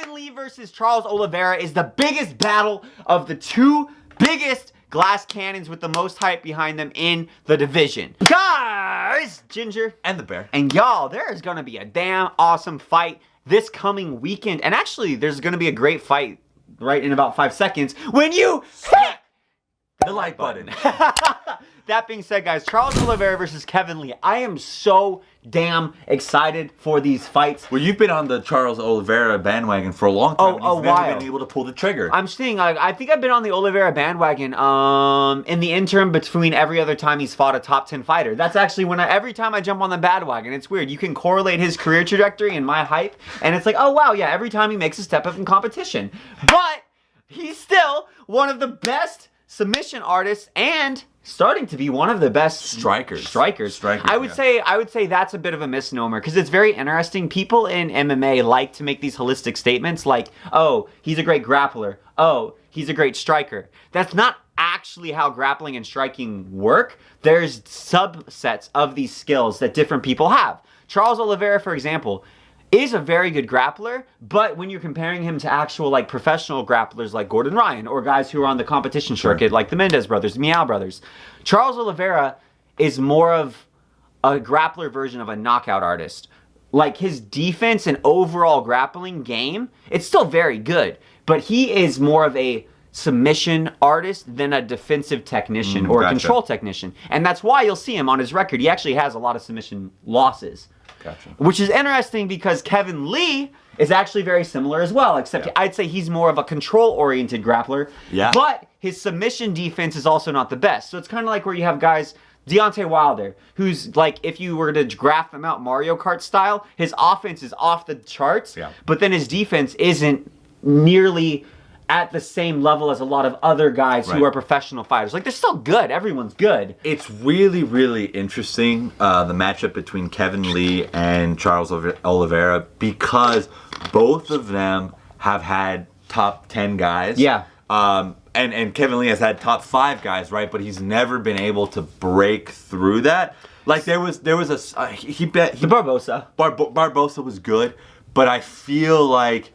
Kevin Lee versus Charles Oliveira is the biggest battle of the two biggest glass cannons with the most hype behind them in the division. Guys, Ginger. And the Bear. And y'all, there is going to be a damn awesome fight this coming weekend. And actually, there's going to be a great fight right in about 5 seconds when you hit the like button. That being said, guys, Charles Oliveira versus Kevin Lee. I am so damn excited for these fights. Well, you've been on the Charles Oliveira bandwagon for a long time. You've never been able to pull the trigger. I'm saying, I think I've been on the Oliveira bandwagon in the interim between every other time he's fought a top 10 fighter. That's actually when every time I jump on the bandwagon, it's weird. You can correlate his career trajectory and my hype, and it's like, oh wow, yeah, every time he makes a step up in competition. But he's still one of the best submission artists and starting to be one of the best strikers. I would say that's a bit of a misnomer because it's very interesting. People in MMA like to make these holistic statements like, oh, he's a great grappler. Oh, he's a great striker. That's not actually how grappling and striking work. There's subsets of these skills that different people have. Charles Oliveira, for example, is a very good grappler, but when you're comparing him to actual like professional grapplers like Gordon Ryan or guys who are on the competition circuit like the Mendez brothers, Miao brothers, Charles Oliveira is more of a grappler version of a knockout artist. Like his defense and overall grappling game, it's still very good, but he is more of a submission artist than a defensive technician or a control technician. And that's why you'll see him on his record. He actually has a lot of submission losses. Gotcha. Which is interesting because Kevin Lee is actually very similar as well, except I'd say he's more of a control-oriented grappler. Yeah. But his submission defense is also not the best. So it's kind of like where you have guys, Deontay Wilder, who's like, if you were to graph him out Mario Kart style, his offense is off the charts, but then his defense isn't nearly at the same level as a lot of other guys who are professional fighters. Like, they're still good. Everyone's good. It's really, really interesting, the matchup between Kevin Lee and Charles Oliveira, because both of them have had top 10 guys. Yeah. And Kevin Lee has had top 5 guys, right? But he's never been able to break through that. Like, there was the Barbosa. Barbosa was good, but I feel like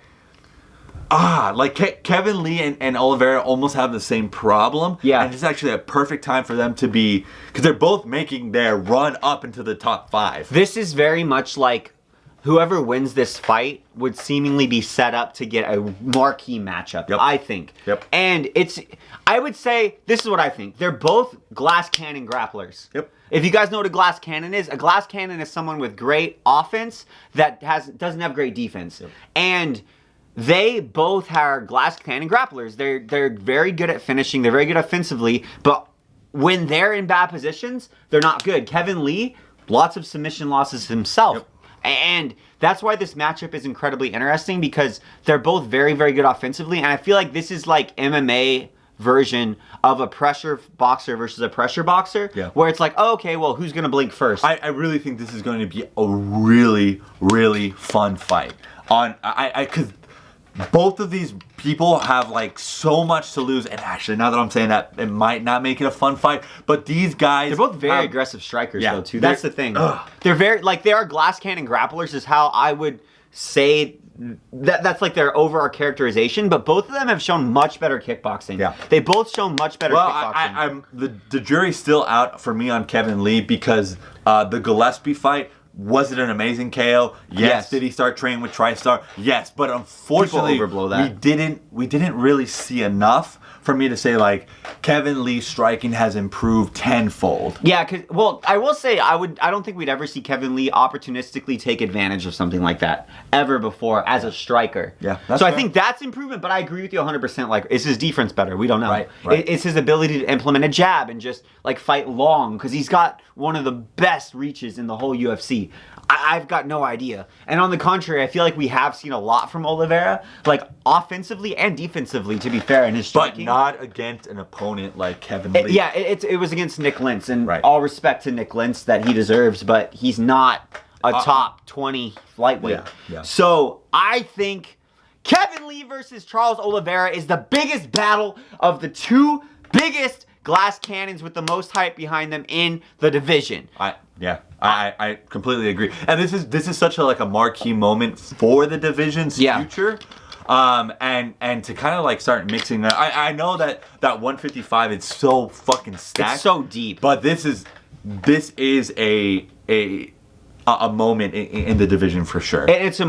Kevin Lee and Oliveira almost have the same problem. Yeah. And it's actually a perfect time for them to be, because they're both making their run up into the top 5. This is very much like whoever wins this fight would seemingly be set up to get a marquee matchup, I think. And I would say, this is what I think. They're both glass cannon grapplers. If you guys know what a glass cannon is someone with great offense that doesn't have great defense. And they both are glass cannon grapplers. They're very good at finishing. They're very good offensively. But when they're in bad positions, they're not good. Kevin Lee, lots of submission losses himself. And that's why this matchup is incredibly interesting, because they're both very, very good offensively. And I feel like this is like MMA version of a pressure boxer versus a pressure boxer, where it's like, oh, okay, well, who's going to blink first? I really think this is going to be a really, really fun fight. Because both of these people have like so much to lose, and actually, now that I'm saying that, it might not make it a fun fight. But these guys, they're both very aggressive strikers, though. Too. That's the thing. They're very they are glass cannon grapplers, is how I would say that's like their overall characterization. But both of them have shown much better kickboxing. They both show much better kickboxing. The jury's still out for me on Kevin Lee, because the Gillespie fight. Was it an amazing KO? Yes. Did he start training with TriStar? Yes. But unfortunately, we didn't really see enough for me to say like Kevin Lee's striking has improved tenfold. Yeah, I will say I don't think we'd ever see Kevin Lee opportunistically take advantage of something like that ever before as a striker. Yeah. So I think that's improvement, but I agree with you 100%. Like, is his defense better? We don't know. Right. It's his ability to implement a jab and just like fight long, because he's got one of the best reaches in the whole UFC. I've got no idea. And on the contrary, I feel like we have seen a lot from Oliveira, like offensively and defensively, to be fair, in his striking. But not against an opponent like Kevin Lee. It was against Nick Lentz, and all respect to Nick Lentz that he deserves, but he's not a top 20 lightweight. So I think Kevin Lee versus Charles Oliveira is the biggest battle of the two biggest glass cannons with the most hype behind them in the division. I completely agree. And this is such a marquee moment for the division's future. And to kind of like start mixing that. I know that 155 is so fucking stacked. It's so deep. But this is a moment in the division for sure. And it's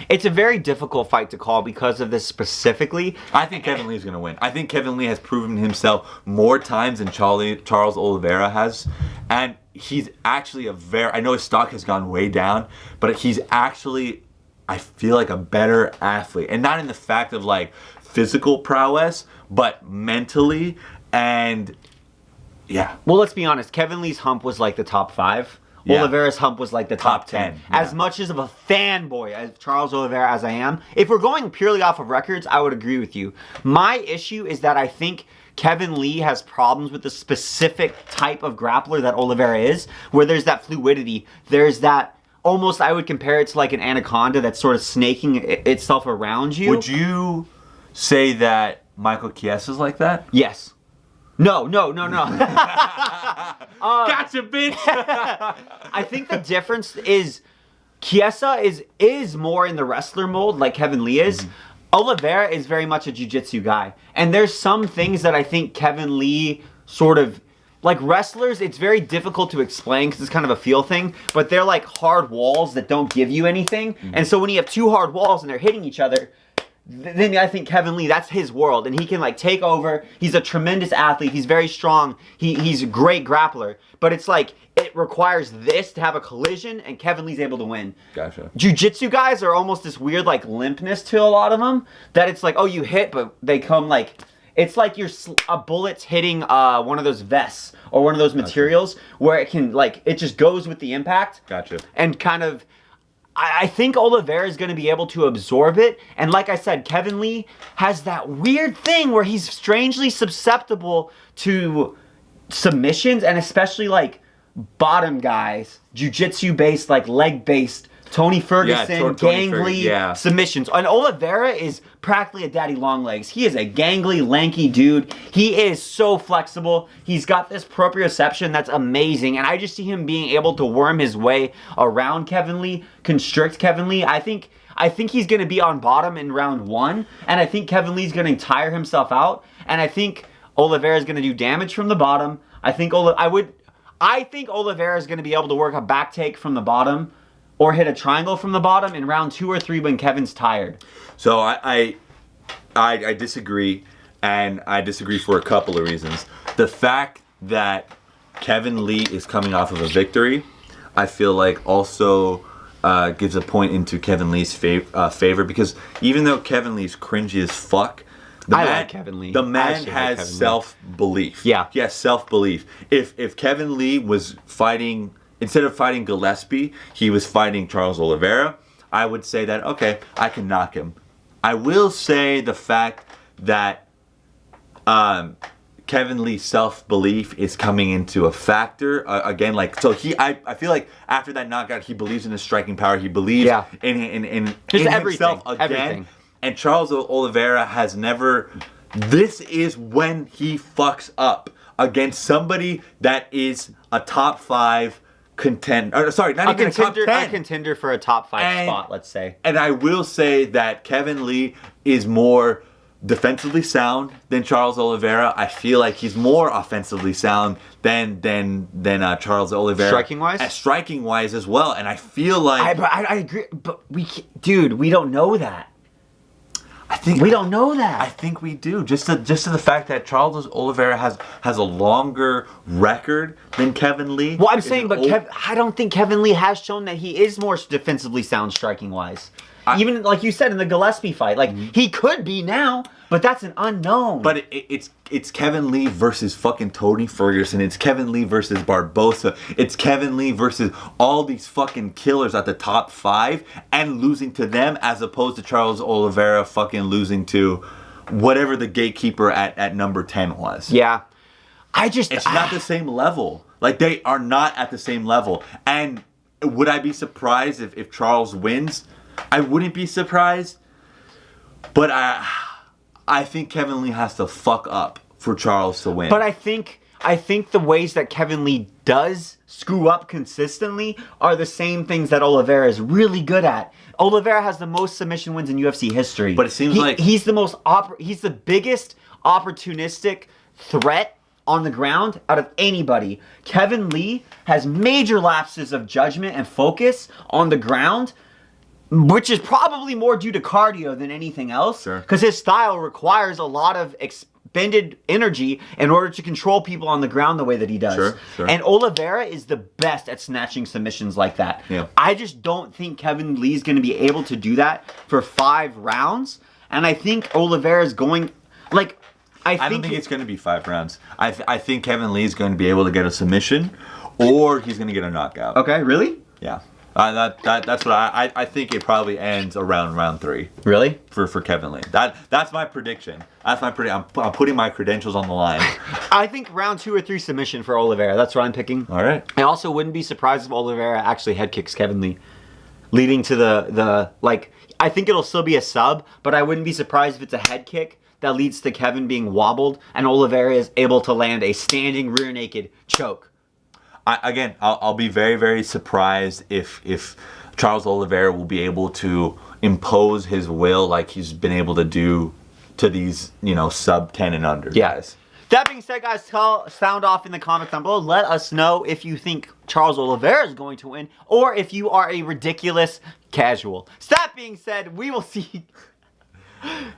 it's a very difficult fight to call because of this specifically. I think Kevin Lee is going to win. I think Kevin Lee has proven himself more times than Charles Oliveira has. And he's actually I know his stock has gone way down, but he's actually, I feel like, a better athlete. And not in the fact of like physical prowess, but mentally. And yeah. Well, let's be honest. Kevin Lee's hump was like the top 5. Yeah. Oliveira's hump was like the top 10. Yeah. As much as of a fanboy as Charles Oliveira as I am, if we're going purely off of records, I would agree with you. My issue is that I think Kevin Lee has problems with the specific type of grappler that Oliveira is, where there's that fluidity, there's that almost, I would compare it to like an anaconda that's sort of snaking itself around you. Would you say that Michael Chiesa's like that? Yes. No. Gotcha, bitch! I think the difference is Chiesa is more in the wrestler mold like Kevin Lee is. Oliveira is very much a jiu-jitsu guy. And there's some things that I think Kevin Lee sort of, like wrestlers, it's very difficult to explain because it's kind of a feel thing, but they're like hard walls that don't give you anything. And so when you have two hard walls and they're hitting each other, then I think Kevin Lee, that's his world, and he can like take over. He's a tremendous athlete. He's very strong. He's a great grappler. But it's like it requires this to have a collision, and Kevin Lee's able to win. Gotcha. Jiu-jitsu guys are almost this weird like limpness to a lot of them. That it's like, oh, you hit, but they come like, it's like a bullet's hitting one of those vests or one of those materials where it can like, it just goes with the impact. Gotcha. And kind of, I think Oliveira is going to be able to absorb it. And like I said, Kevin Lee has that weird thing where he's strangely susceptible to submissions, and especially like bottom guys, jiu-jitsu based, like leg based, Tony Ferguson, gangly submissions. And Oliveira is practically a daddy long legs. He is a gangly, lanky dude. He is so flexible. He's got this proprioception that's amazing. And I just see him being able to worm his way around Kevin Lee, constrict Kevin Lee. I think he's going to be on bottom in round 1. And I think Kevin Lee's going to tire himself out. And I think Oliveira is going to do damage from the bottom. I think Oliveira is going to be able to work a back take from the bottom, or hit a triangle from the bottom in round 2 or 3 when Kevin's tired. So I disagree, and I disagree for a couple of reasons. The fact that Kevin Lee is coming off of a victory, I feel like also gives a point into Kevin Lee's favor, because even though Kevin Lee's cringy as fuck, like Kevin Lee. The man has self-belief. Yeah. He has self-belief. If Kevin Lee was fighting, instead of fighting Gillespie, he was fighting Charles Oliveira, I would say that, okay, I can knock him. I will say the fact that Kevin Lee's self-belief is coming into a factor. Again, like, so I feel like after that knockout, he believes in his striking power. He believes in himself again. Everything. And Charles Oliveira has never, this is when he fucks up against somebody that is a top 5 contender. Sorry, not even a top 10. A contender for a top 5 spot, let's say. And I will say that Kevin Lee is more defensively sound than Charles Oliveira. I feel like he's more offensively sound than Charles Oliveira. Striking-wise? Striking-wise as well. And I feel like... I agree, but we don't know that. We don't know that. I think we do. Just to the fact that Charles Oliveira has a longer record than Kevin Lee. Well, I'm saying, but I don't think Kevin Lee has shown that he is more defensively sound striking-wise. Even like you said in the Gillespie fight, like he could be now, but that's an unknown. But it's Kevin Lee versus fucking Tony Ferguson. It's Kevin Lee versus Barbosa. It's Kevin Lee versus all these fucking killers at the top 5 and losing to them, as opposed to Charles Oliveira fucking losing to whatever the gatekeeper at number 10 was. Yeah. It's not the same level. Like, they are not at the same level. And would I be surprised if Charles wins? I wouldn't be surprised, but I think Kevin Lee has to fuck up for Charles to win. But I think the ways that Kevin Lee does screw up consistently are the same things that Oliveira is really good at. Oliveira has the most submission wins in UFC history. But it seems like he's the biggest opportunistic threat on the ground out of anybody. Kevin Lee has major lapses of judgment and focus on the ground, which is probably more due to cardio than anything else. Sure. Because his style requires a lot of expended energy in order to control people on the ground the way that he does. Sure, sure. And Oliveira is the best at snatching submissions like that. Yeah. I just don't think Kevin Lee's going to be able to do that for 5 rounds. And I think Oliveira is going, like, I don't think it's going to be 5 rounds. I think Kevin Lee is going to be able to get a submission, or he's going to get a knockout. Okay, really? Yeah. That's what I think it probably ends around round 3. Really? For Kevin Lee. That's my prediction. That's my prediction. I'm putting my credentials on the line. I think round 2 or 3 submission for Oliveira. That's what I'm picking. All right. I also wouldn't be surprised if Oliveira actually head kicks Kevin Lee, leading to the like. I think it'll still be a sub, but I wouldn't be surprised if it's a head kick that leads to Kevin being wobbled and Oliveira is able to land a standing rear naked choke. I'll be very, very surprised if Charles Oliveira will be able to impose his will like he's been able to do to these, sub 10 and under guys. That being said, guys, sound off in the comments down below. Let us know if you think Charles Oliveira is going to win or if you are a ridiculous casual. That being said, we will see...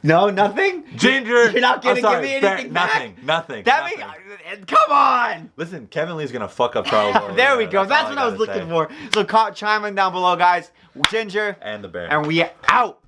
No, nothing? Ginger! You're not going to give me anything back? Nothing. Come on! Listen, Kevin Lee's going to fuck up Charles Oliveira. There we go. That's what I was looking for. So chime in down below, guys. Ginger. And the Bear. And we out.